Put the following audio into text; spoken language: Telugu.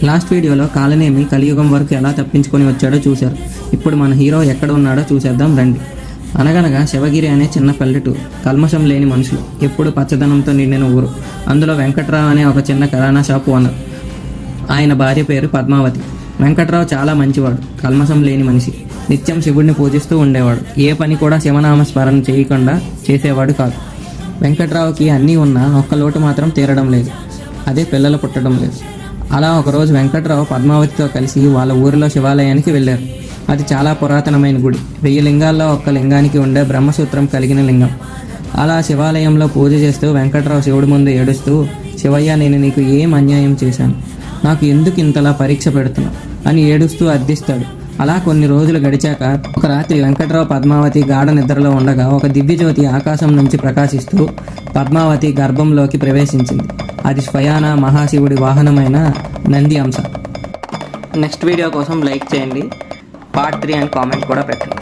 లాస్ట్ వీడియోలో కాలనేమి కలియుగం వరకు ఎలా తప్పించుకొని వచ్చాడో చూశారు. ఇప్పుడు మన హీరో ఎక్కడ ఉన్నాడో చూసేద్దాం రండి. అనగనగా శివగిరి అనే చిన్న పల్లెటూరు, కల్మషం లేని మనుషులు, ఎప్పుడు పచ్చదనంతో నిండిన ఊరు. అందులో వెంకట్రావు అనే ఒక చిన్న కిరాణా షాప్ ఓనర్. ఆయన భార్య పేరు పద్మావతి. వెంకట్రావు చాలా మంచివాడు, కల్మషం లేని మనిషి. నిత్యం శివుడిని పూజిస్తూ ఉండేవాడు. ఏ పని కూడా శివనామస్మరణ చేయకుండా చేసేవాడు కాదు. వెంకట్రావుకి అన్నీ ఉన్నా ఒక్క లోటు మాత్రం తీరడం లేదు, అదే పిల్లలు పుట్టడం లేదు. అలా ఒకరోజు వెంకట్రావు పద్మావతితో కలిసి వాళ్ళ ఊరిలో శివాలయానికి వెళ్ళారు. అది చాలా పురాతనమైన గుడి. 1000 లింగాల్లో ఒక్క లింగానికి ఉండే బ్రహ్మసూత్రం కలిగిన లింగం. అలా శివాలయంలో పూజ చేస్తూ వెంకట్రావు శివుడి ముందు ఏడుస్తూ, శివయ్య, నేను నీకు ఏం అన్యాయం చేశాను, నాకు ఎందుకు ఇంతలా పరీక్ష పెడుతున్నావు అని ఏడుస్తూ అర్థిస్తాడు. అలా కొన్ని రోజులు గడిచాక ఒక రాత్రి వెంకట్రావు పద్మావతి గాఢ నిద్రలో ఉండగా ఒక దివ్యజ్యోతి ఆకాశం నుంచి ప్రకాశిస్తూ పద్మావతి గర్భంలోకి ప్రవేశించింది. అది స్వయాన మహాశివుడి వాహనమైన నంది అంశ. నెక్స్ట్ వీడియో కోసం లైక్ చేయండి, పార్ట్ 3 అని కామెంట్ కూడా పెట్టండి.